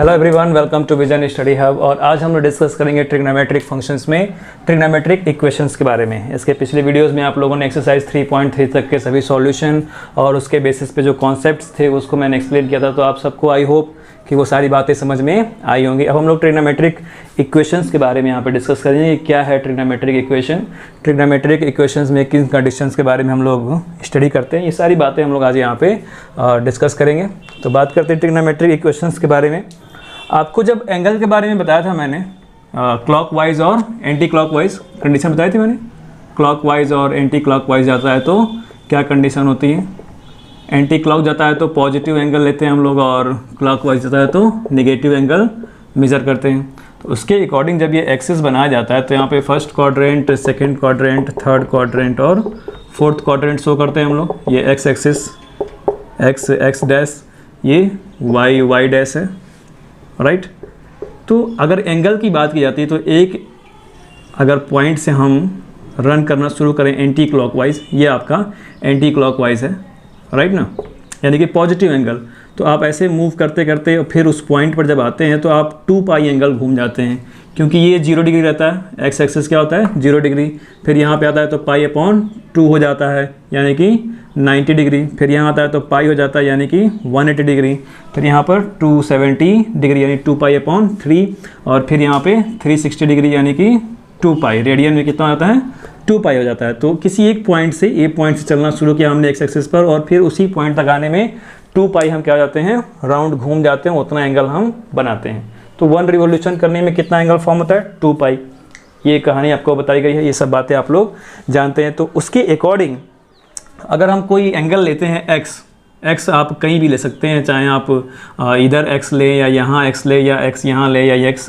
Hello everyone, welcome to vision study hub. और आज हम लोग डिस्कस करेंगे ट्रिग्नोमेट्रिक फंक्शंस में ट्रिग्नोमेट्रिक इक्वेशंस के बारे में। इसके पिछले वीडियोस में आप लोगों ने एक्सरसाइज 3.3 तक के सभी सॉल्यूशन और उसके बेसिस पे जो कॉन्सेप्ट्स थे उसको मैंने एक्सप्लेन किया था, तो आप सबको आई होप कि वो सारी बातें समझ में आई होंगी। अब हम लोग ट्रिग्नोमेट्रिक इक्वेशंस के बारे में यहाँ पे डिस्कस करेंगे। क्या है ट्रिग्नोमेट्रिक इक्वेशन, ट्रिग्नोमेट्रिक इक्वेशंस में किन कंडीशंस के बारे में हम लोग स्टडी करते हैं, ये सारी बातें हम लोग आज यहाँ पे डिस्कस करेंगे। तो बात करते हैं ट्रिग्नोमेट्रिक इक्वेशंस के बारे में। आपको जब एंगल के बारे में बताया था मैंने, क्लॉकवाइज और एंटी क्लॉकवाइज कंडीशन बताई थी मैंने। क्लॉकवाइज और एंटी क्लॉकवाइज जाता है तो क्या कंडीशन होती है, एंटी क्लॉक जाता है तो पॉजिटिव एंगल लेते हैं हम लोग, और क्लॉकवाइज जाता है तो नेगेटिव एंगल मेज़र करते हैं। तो उसके अकॉर्डिंग जब ये एक्सिस बनाया जाता है तो यहाँ पे first quadrant, second quadrant, third quadrant और फोर्थ क्वाड्रेंट शो करते हैं हम लोग। ये एक्स एक्सिस एक्स डैश, ये वाई डैश है, राइट। तो अगर एंगल की बात की जाती है तो एक अगर पॉइंट से हम रन करना शुरू करें एंटी क्लॉकवाइज, ये आपका एंटी क्लॉकवाइज है, राइट ना, यानी कि पॉजिटिव एंगल। तो आप ऐसे मूव करते करते फिर उस पॉइंट पर जब आते हैं तो आप 2 पाई एंगल घूम जाते हैं, क्योंकि ये 0 डिग्री रहता है। एक्स एक्सिस क्या होता है 0 डिग्री, फिर यहाँ पे आता है तो पाई अपॉन 2 हो जाता है यानी कि 90 डिग्री, फिर यहाँ आता है तो पाई हो जाता है यानी कि 180 डिग्री, फिर यहाँ पर 270 डिग्री यानी 2 पाई अपॉन 3, और फिर यहाँ पे 360 डिग्री यानी कि 2 पाई। रेडियन में कितना आता है 2 पाई हो जाता है। तो किसी एक पॉइंट से, ए पॉइंट से चलना शुरू किया हमने एक्स एक्सिस पर, और फिर उसी पॉइंट तक आने में 2 पाई हम क्या हो जाते हैं, राउंड घूम जाते हैं, उतना एंगल हम बनाते हैं। तो 1 रिवोल्यूशन करने में कितना एंगल फॉर्म होता है 2 पाई। ये कहानी आपको बताई गई है, ये सब बातें आप लोग जानते हैं। तो उसके अकॉर्डिंग अगर हम कोई एंगल लेते हैं एक्स आप कहीं भी ले सकते हैं, चाहे आप इधर एक्स ले या यहाँ एक्स ले या एक्स यहाँ ले या एक्स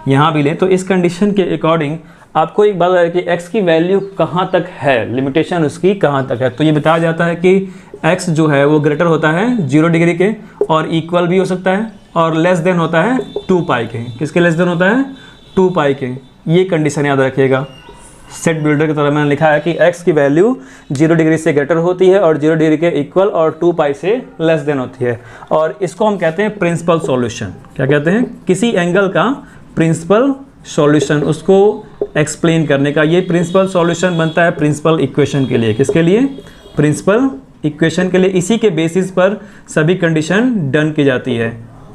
यहाँ भी ले। तो इस कंडीशन के अकॉर्डिंग आपको एक बात है कि x की वैल्यू कहाँ तक है, लिमिटेशन उसकी कहाँ तक है। तो ये बताया जाता है कि x जो है वो ग्रेटर होता है 0 डिग्री के, और इक्वल भी हो सकता है, और लेस देन होता है 2 पाई के। किसके लेस देन होता है 2 पाई के। ये कंडीशन याद रखिएगा। सेट बिल्डर की तरह मैंने लिखा है कि x की वैल्यू 0 डिग्री से ग्रेटर होती है और 0 डिग्री के इक्वल और 2 पाई से लेस देन होती है। और इसको हम कहते हैं प्रिंसिपल सॉल्यूशन। क्या कहते हैं, किसी एंगल का प्रिंसिपल सॉल्यूशन, उसको एक्सप्लेन करने का। ये प्रिंसिपल सॉल्यूशन बनता है प्रिंसिपल इक्वेशन के लिए। किसके लिए, प्रिंसिपल इक्वेशन के लिए। इसी के बेसिस पर सभी कंडीशन डन की जाती है।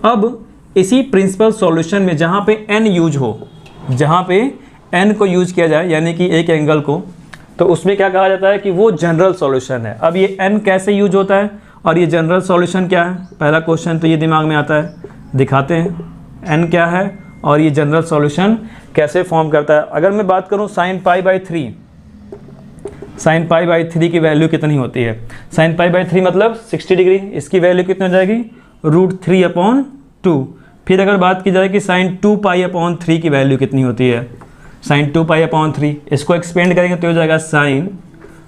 अब इसी प्रिंसिपल सॉल्यूशन में जहाँ पे n यूज हो, जहाँ पे n को यूज किया जाए यानी कि एक एंगल को, तो उसमें क्या कहा जाता है कि वो जनरल सॉल्यूशन है। अब ये n कैसे यूज होता है और ये जनरल सॉल्यूशन क्या है, पहला क्वेश्चन तो ये दिमाग में आता है। दिखाते हैं n क्या है और ये जनरल सॉल्यूशन कैसे फॉर्म करता है। अगर मैं बात करूं sin π/3, sin π/3 की वैल्यू कितनी होती है, sin π/3 मतलब 60 डिग्री, इसकी वैल्यू कितनी हो जाएगी √3/2। फिर अगर बात की जाए कि sin 2π/3 की वैल्यू कितनी होती है, sin 2π/3, इसको एक्सपेंड करेंगे तो हो जाएगा sin,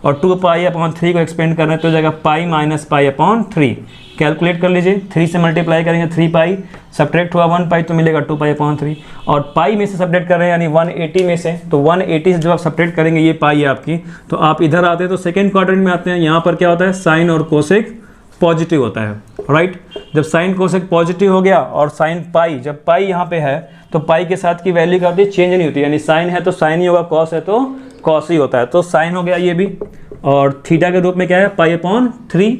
और 2π/3 को एक्सपेंड करना तो हो जाएगा पाई माइनस π/3। कैलकुलेट कर लीजिए, 3 से मल्टीप्लाई करेंगे 3 पाई, सब्ट्रैक्ट हुआ 1 पाई तो मिलेगा 2π/3, और पाई में से सब्ट्रैक्ट कर रहे हैं यानी 180 में से, तो 180 से जब आप सब्ट्रैक्ट करेंगे ये पाई है आपकी, तो आप इधर आते हैं तो सेकेंड क्वाड्रेंट में आते हैं। यहाँ पर क्या होता है, साइन और कोसेक पॉजिटिव होता है, राइट। जब साइन कोसेक पॉजिटिव हो गया और साइन पाई, जब पाई यहाँ पे है तो पाई के साथ की वैल्यू क्या होती है, चेंज नहीं होती, यानी साइन है तो साइन ही होगा, कॉस है तो कॉस ही होता है। तो साइन हो गया ये भी, और थीटा के रूप में क्या है π/3,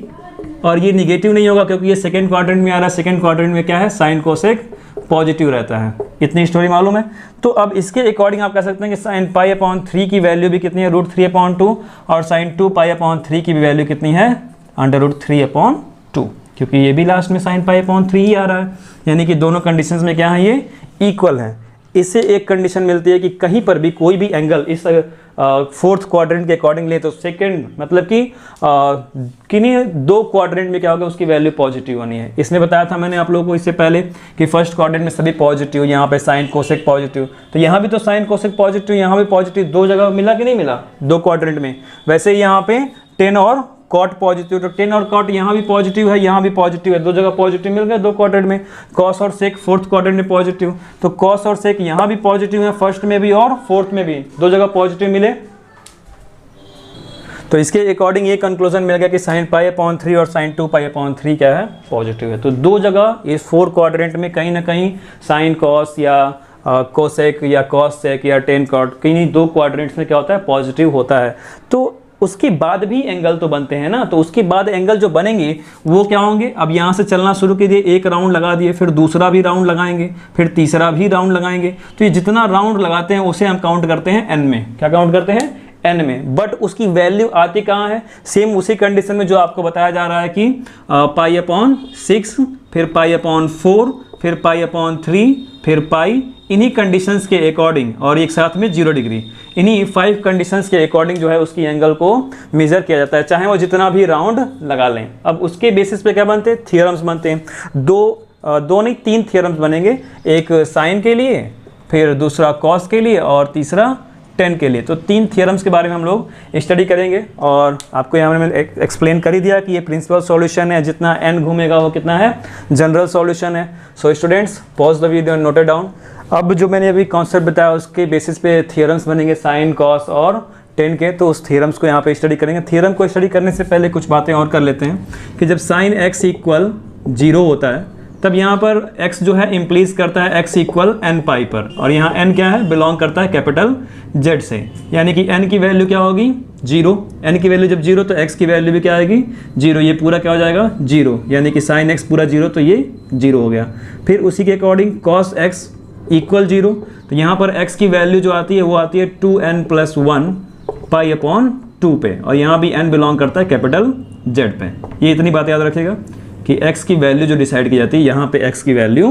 और ये निगेटिव नहीं होगा क्योंकि ये सेकंड क्वाड्रेंट में आ रहा है। सेकंड क्वाड्रेंट में क्या है, साइन कोसेक पॉजिटिव रहता है। इतनी स्टोरी मालूम है। तो अब इसके अकॉर्डिंग आप कह सकते हैं कि sin π/3 की वैल्यू भी कितनी है √3/2, और sin 2π/3 की भी वैल्यू कितनी है √3/2, क्योंकि ये भी लास्ट में sin π/3 ही आ रहा है, यानी कि दोनों कंडीशंस में क्या है, ये इक्वल है। इससे एक कंडीशन मिलती है कि कहीं पर भी कोई भी एंगल इस फोर्थ क्वाड्रेंट के अकॉर्डिंग ले तो सेकंड मतलब कि किन्हीं 2 क्वाड्रेंट में क्या होगा, उसकी वैल्यू पॉजिटिव होनी है। इसने बताया था मैंने आप लोगों को इससे पहले कि फर्स्ट क्वाड्रेंट में सभी पॉजिटिव, यहाँ पे साइन कोसेक पॉजिटिव, तो यहाँ भी तो साइन कोसेक पॉजिटिव, यहाँ भी पॉजिटिव, 2 जगह मिला कि नहीं मिला 2 क्वाड्रेंट में। वैसे यहाँ पे 10 और कॉट पॉजिटिव, तो 10 और कॉट यहाँ भी पॉजिटिव है, यहाँ भी पॉजिटिव है, 2 जगह पॉजिटिव मिल गए 2 क्वाड्रेंट में। कॉस और सेक फोर्थ क्वाड्रेंट में पॉजिटिव, तो कॉस और सेक यहाँ भी पॉजिटिव है, फर्स्ट में भी और फोर्थ में भी 2 जगह पॉजिटिव मिले। तो इसके अकॉर्डिंग ये कंक्लूजन मिल गया कि साइन पाई अपॉन 3 और साइन 2 पाई अपॉन 3 क्या है, पॉजिटिव है। तो दो जगह इस 4 क्वाड्रेंट में कहीं ना कहीं साइन कॉस या कोसेक या कॉसेक या टेन कॉट, कहीं दो क्वाड्रेंट्स में क्या होता है, पॉजिटिव होता है। तो उसके बाद भी एंगल तो बनते हैं ना, तो उसके बाद एंगल जो बनेंगे वो क्या होंगे, अब यहाँ से चलना शुरू कीजिए, एक राउंड लगा दिए, फिर दूसरा भी राउंड लगाएंगे, फिर तीसरा भी राउंड लगाएंगे। तो ये जितना राउंड लगाते हैं उसे हम काउंट करते हैं एन में। क्या काउंट करते हैं, एन में। बट उसकी वैल्यू आती कहाँ है, सेम उसी कंडीशन में जो आपको बताया जा रहा है कि पाई अपॉन 6, फिर पाई अपॉन 4, फिर पाई अपॉन 3, फिर पाई, इन्हीं कंडीशंस के अकॉर्डिंग, और एक साथ में 0 डिग्री, इन्हीं 5 कंडीशंस के अकॉर्डिंग जो है उसकी एंगल को मेजर किया जाता है, चाहे वो जितना भी राउंड लगा लें। अब उसके बेसिस पे क्या बनते हैं, थियरम्स बनते हैं। दो नहीं 3 थियरम्स बनेंगे, एक साइन के लिए, फिर दूसरा कॉस के लिए, और तीसरा टेन के लिए। तो 3 थियरम्स के बारे में हम लोग स्टडी करेंगे, और आपको यहाँ मैंने एक्सप्लेन कर ही दिया कि ये प्रिंसिपल सॉल्यूशन है, जितना n घूमेगा वो कितना है, जनरल सॉल्यूशन है। So students, pause the video and note it down. अब जो मैंने अभी कॉन्सेप्ट बताया उसके बेसिस पे थियरम्स बनेंगे साइन कॉस और टेन के, तो उस थियरम्स को यहाँ पे स्टडी करेंगे। थियरम को स्टडी करने से पहले कुछ बातें और कर लेते हैं कि जब साइन x इक्वल 0 होता है तब यहाँ पर x जो है इम्प्लीज करता है x इक्वल n पाई पर, और यहाँ n क्या है, बिलोंग करता है कैपिटल Z से, यानी कि n की वैल्यू क्या होगी, 0। n की वैल्यू जब 0 तो x की वैल्यू भी क्या आएगी, 0। ये पूरा क्या हो जाएगा, 0, यानी कि साइन x पूरा 0, तो ये 0 हो गया। फिर उसी के अकॉर्डिंग कॉस x इक्वल 0, तो यहाँ पर x की वैल्यू जो आती है वो आती है 2n+1 पाई अपॉन 2 पे, और यहाँ भी n बिलोंग करता है कैपिटल Z पे। ये इतनी बात याद रखिएगा कि x की वैल्यू जो डिसाइड की जाती है, यहाँ पे x की वैल्यू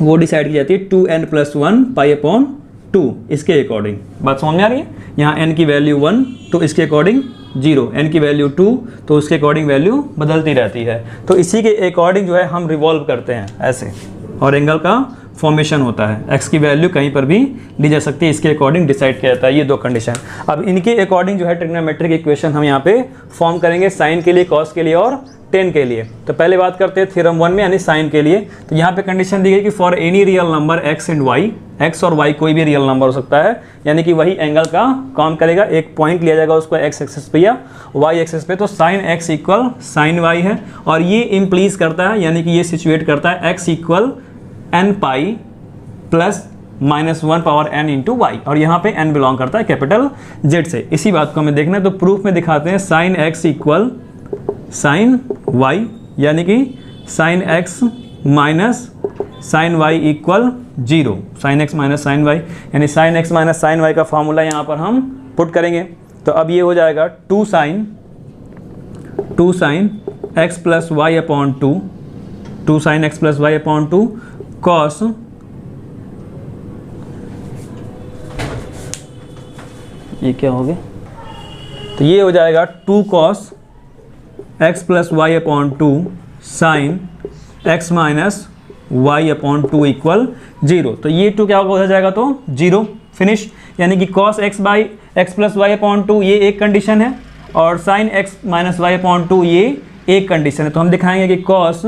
वो डिसाइड की जाती है 2n+1 पाई अपॉन 2, इसके अकॉर्डिंग। बात समझ में आ रही है, यहाँ n की वैल्यू 1 तो इसके अकॉर्डिंग 0, n की वैल्यू 2 तो उसके अकॉर्डिंग वैल्यू बदलती रहती है। तो इसी के अकॉर्डिंग जो है हम रिवॉल्व करते हैं ऐसे, और एंगल का फॉर्मेशन होता है। x की वैल्यू कहीं पर भी ली जा सकती है, इसके अकॉर्डिंग डिसाइड किया जाता है। ये दो कंडीशन, अब इनके अकॉर्डिंग जो है ट्रिग्नोमेट्रिक इक्वेशन हम यहाँ पे फॉर्म करेंगे, साइन के लिए, कॉस के लिए और टेन के लिए। तो पहले बात करते हैं थ्योरम 1 में, यानी साइन के लिए। तो यहाँ पे कंडीशन दी गई कि for any real number x and y, x और y कोई भी रियल नंबर हो सकता है, यानी कि वही एंगल का काम करेगा। एक पॉइंट लिया जाएगा उसको x एक्सिस पे या y एक्सिस पे, तो sine x equal sine y है, और ये इम्प्लीज करता है, यानी कि ये सिचुएट करता है x equal n pi plus -1 power n into y, और यहाँ पे n बिलोंग करता है कैपिटल Z से। इसी बात को हमें देखना है, तो प्रूफ में दिखाते हैं sine x equal sine y, यानी कि sine x minus sine y equal 0, sine x minus sine y, यानी sine x minus sine y का फॉर्मूला यहाँ पर हम पुट करेंगे। तो अब ये हो जाएगा 2 sine x plus y upon 2 sine x plus y upon 2 cos ये क्या हो गया, तो ये हो जाएगा 2 cos x plus y upon 2 sine x minus y upon 2 equal 0। तो ये 2 क्या हो जाएगा, तो 0, फिनिश। यानी कि cos x by x plus y upon 2 ये एक कंडीशन है, और sine x minus y upon 2 ये एक कंडीशन है। तो हम दिखाएंगे कि cos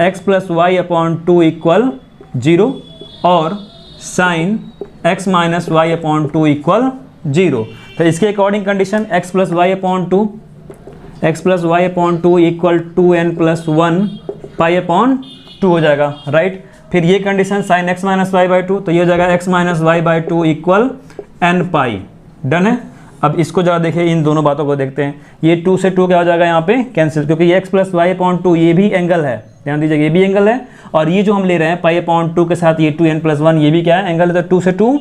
x plus y upon 2 equal 0 और sine x minus y upon 2 equal 0। तो इसके according condition x plus y upon 2 equal 2n+1 pi upon 2 हो जाएगा, राइट। फिर ये condition sine x minus y by 2, तो ये हो जाएगा x minus y by 2 equal n pi, done है। अब इसको जरा देखिए, इन दोनों बातों को देखते हैं। ये 2 से 2 क्या हो जाएगा यहाँ पे कैंसिल, क्योंकि ये x प्लस वाई अपॉन 2 ये भी एंगल है, ध्यान दीजिएगा ये भी एंगल है, और ये जो हम ले रहे हैं पाई अपॉन 2 के साथ ये 2n+1 ये भी क्या है, एंगल है। तो 2 से 2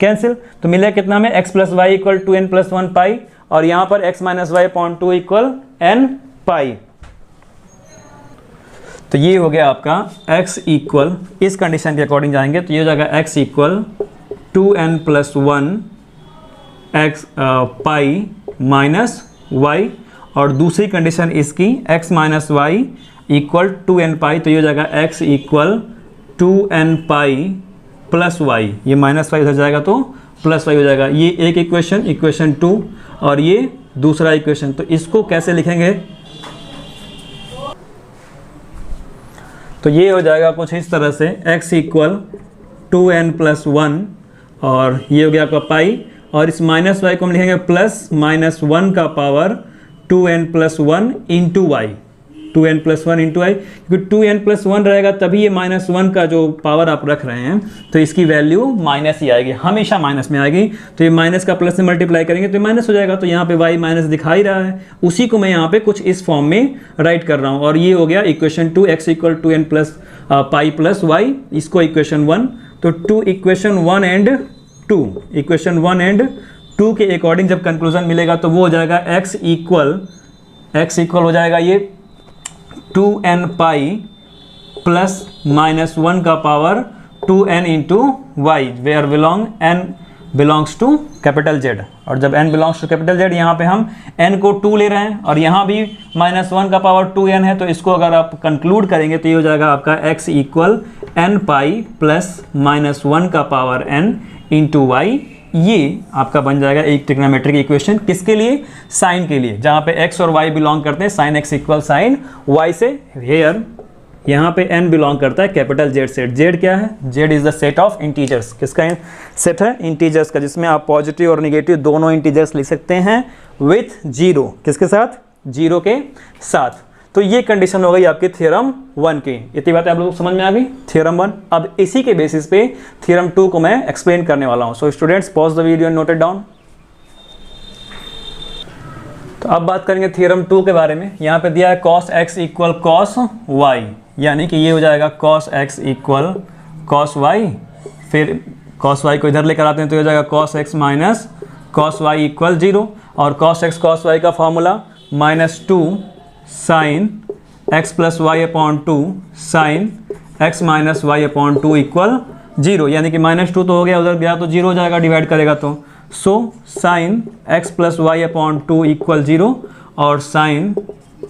कैंसिल, तो मिला कितना में x plus y equal 2n+1 pi, और यहाँ पर x minus y upon 2 equal n pi. तो ये हो गया आपका x इक्वल, इस कंडीशन के अकॉर्डिंग जाएंगे तो ये हो जाएगा x equal 2n+1 x pi minus y, और दूसरी कंडीशन इसकी x minus y equal 2n pi, तो ये हो जाएगा x equal 2n pi plus y, ये माइनस वाई उधर जाएगा तो प्लस वाई हो जाएगा। ये एक इक्वेशन 2, और ये दूसरा इक्वेशन। तो इसको कैसे लिखेंगे, तो ये हो जाएगा कुछ इस तरह से x इक्वल 2n+1, और ये हो गया आपका पाई, और इस माइनस वाई को हम लिखेंगे प्लस माइनस 1 का power 2n+1 into y, 2n+1 into i, क्योंकि 2n+1 रहेगा तभी ये -1 का जो पावर आप रख रहे हैं तो इसकी वैल्यू माइनस ही आएगी, हमेशा माइनस में आएगी। तो ये माइनस का प्लस से मल्टीप्लाई करेंगे तो ये माइनस हो जाएगा। तो यहाँ पे y माइनस दिखा ही रहा है, उसी को मैं यहाँ पे कुछ इस फॉर्म में राइट कर रहा हूँ। और ये हो गया इक्वेशन 2, x इक्वल 2n+π+y, इसको इक्वेशन 1। तो 2 इक्वेशन 1 एंड 2, इक्वेशन 1 एंड 2 के अकॉर्डिंग जब कंक्लूजन मिलेगा तो वो हो जाएगा x इक्वल हो जाएगा ये 2n π+-1 का power 2n into y, where n belongs to capital Z। और जब n belongs to capital Z, यहाँ पे हम n को 2 ले रहे हैं और यहाँ भी -1 का पावर 2n है, तो इसको अगर आप कंक्लूड करेंगे तो ये हो जाएगा आपका x इक्वल n π +-1 का पावर n इंटू वाई। ये आपका बन जाएगा एक ट्रिग्नोमेट्रिक इक्वेशन। किसके लिए? साइन के लिए, जहाँ पे x और y बिलोंग करते हैं sine x equal sine y से। हेयर यहाँ पे n बिलोंग करता है कैपिटल Z से। Z क्या है? Z is the set of integers. किसका सेट है? इंटीजर्स का, जिसमें आप पॉजिटिव और निगेटिव दोनों इंटीजर्स लिख सकते हैं विथ जीरो। किसके साथ? जीरो के साथ। तो ये कंडीशन हो गई आपकी थ्योरम 1 की। इतनी बातें आप लोगों को समझ में आ गई, थ्योरम 1। अब इसी के बेसिस पे थ्योरम 2 को मैं एक्सप्लेन करने वाला हूं। So students, pause the video and note it down. तो अब बात करेंगे थ्योरम 2 के बारे में। यहाँ पे दिया है cos x equal cos y, यानी कि ये हो जाएगा cos x equal cos y। फिर cos y को इधर लेकर आते हैं तो ये हो जाएगा cos x minus cos y equal 0। और cos x cos y का formula -2 sine x plus y upon 2 sine x minus y upon 2 equal 0, यानी कि -2 तो हो गया, उधर गया तो 0 हो जाएगा डिवाइड करेगा तो। So sine x plus y upon 2 equal 0 और sine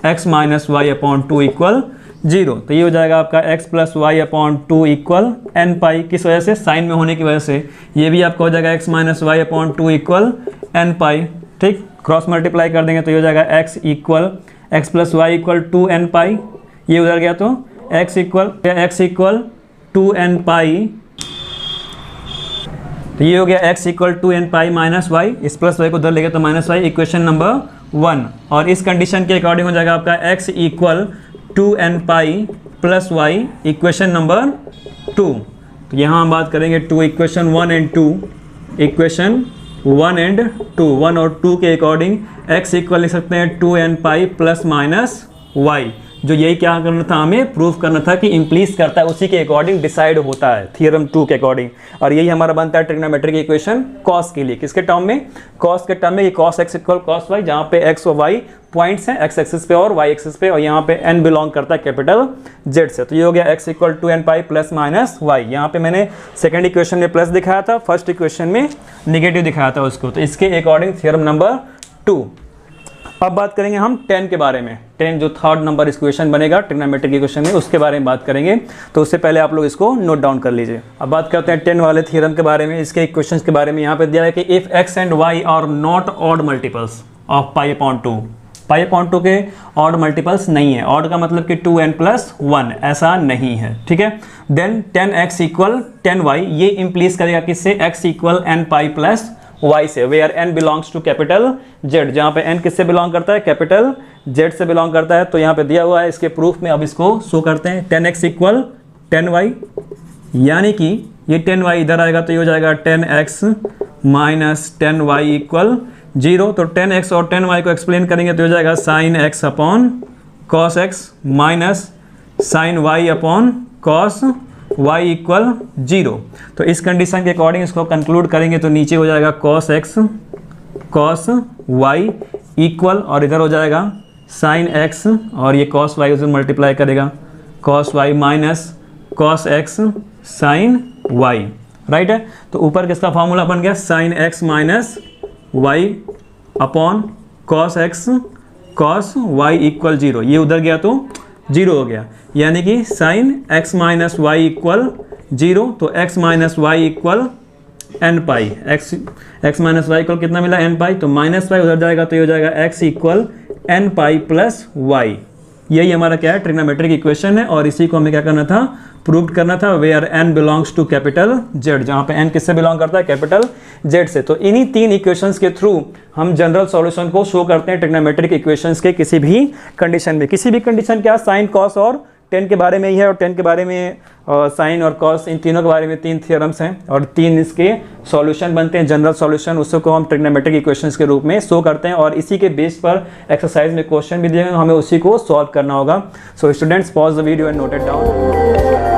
x minus y upon 2 equal 0। तो ये हो जाएगा आपका x plus y upon 2 equal n pi. किस वजह से? साइन में होने की वजह से। ये भी आपका हो जाएगा x minus y upon 2 equal n pi. ठीक, क्रॉस मल्टीप्लाई कर देंगे तो ये हो जाएगा x plus y equal 2n pi. ये उधर गया तो x इक्वल 2n पाई। तो ये हो गया x equal 2n pi minus y. इस प्लस वाई को उधर ले गया तो माइनस वाई, इक्वेशन नंबर 1। और इस कंडीशन के अकॉर्डिंग हो जाएगा आपका x equal 2n pi plus y, equation number 2। तो यहाँ हम बात करेंगे 2, इक्वेशन 1 एंड 2, इक्वेशन 1 एंड 2, 1 और 2 के अकॉर्डिंग x इक्वल लिख सकते हैं 2n pi plus minus Y. जो यही क्या करना था, हमें प्रूव करना था कि इम्प्लीज करता है, उसी के अकॉर्डिंग डिसाइड होता है थ्योरम 2 के अकॉर्डिंग। और यही हमारा बनता है ट्रिग्नोमेट्रिक इक्वेशन cos के लिए। किसके टर्म में? cos के टर्म में। ये cos x equal cos y, जहाँ पे x और y पॉइंट्स हैं, x एक्सिस पे और y एक्सिस पे, और यहाँ पे n बिलोंग करता है कैपिटल Z से। तो ये हो गया x equal 2n pi plus minus y. यहाँ पे मैंने सेकंड इक्वेशन में प्लस दिखाया था, फर्स्ट इक्वेशन में निगेटिव दिखाया था उसको। तो इसके अकॉर्डिंग थ्योरम नंबर 2। अब बात करेंगे हम 10 के बारे में। 10 जो थर्ड नंबर इक्वेशन बनेगा ट्रिग्नोमेट्रिक इक्वेशन में, उसके बारे में बात करेंगे। तो उससे पहले आप लोग इसको नोट डाउन कर लीजिए। अब बात करते हैं 10 वाले थ्योरम के बारे में, इसके इक्वेशंस के बारे में। यहाँ पे दिया है कि if x and y are not odd multiples of pi upon 2, pi upon 2 के ऑड मल्टीपल्स नहीं है। ऑड का मतलब कि 2n प्लस 1, ऐसा नहीं है, ठीक है। देन 10x इक्वल 10y, ये इंप्लीज करेगा किससे? x equal n pi plus y से, where n belongs to capital Z, जहाँ पे n किससे बिलोंग करता है? कैपिटल Z से बिलोंग करता है। तो यहाँ पे दिया हुआ है इसके प्रूफ में। अब इसको शो करते हैं। 10x इक्वल 10y, यानी कि ये 10y इधर आएगा तो ये हो जाएगा 10x माइनस 10y इक्वल 0। तो 10x और 10y को एक्सप्लेन करेंगे तो हो जाएगा sine x upon cos x minus sine y upon cos y equal 0। तो इस कंडीशन के अकॉर्डिंग इसको कंक्लूड करेंगे तो नीचे हो जाएगा cos x cos y equal, और इधर हो जाएगा साइन x और ये cos y उसे मल्टीप्लाई करेगा cos y minus cos x sine y, right है। तो ऊपर किसका फॉर्मूला बन गया? Sine x minus y upon cos x cos y equal 0। ये उधर गया तो 0 हो गया, यानी कि sine x minus y equal 0। तो x minus y equal n pi, x minus y equal कितना मिला? n pi. तो माइनस वाई उधर जाएगा तो ये हो जाएगा x equal n pi plus y, यही हमारा क्या है, ट्रिग्नोमेट्रिक इक्वेशन है। और इसी को हमें क्या करना था, प्रूव करना था, where n belongs to capital Z, जहाँ पे n किससे बिलोंग करता है, कैपिटल Z से। तो इन्हीं 3 इक्वेशंस के थ्रू हम जनरल सॉल्यूशन को शो करते हैं ट्रिग्नोमेट्रिक इक्वेशंस के किसी भी कंडीशन में। किसी भी कंडीशन क्या, साइन कॉस और टेन के बारे में ही है, और टेन के बारे में साइन और कॉस, इन तीनों के बारे में 3 थ्योरम्स हैं और 3 इसके सॉल्यूशन बनते हैं, जनरल सॉल्यूशन, उसको हम ट्रिग्नोमेट्रिक इक्वेशंस के रूप में शो करते हैं। और इसी के बेस पर एक्सरसाइज में क्वेश्चन भी दिए, हमें उसी को सॉल्व करना होगा। So students, pause the video and note it down.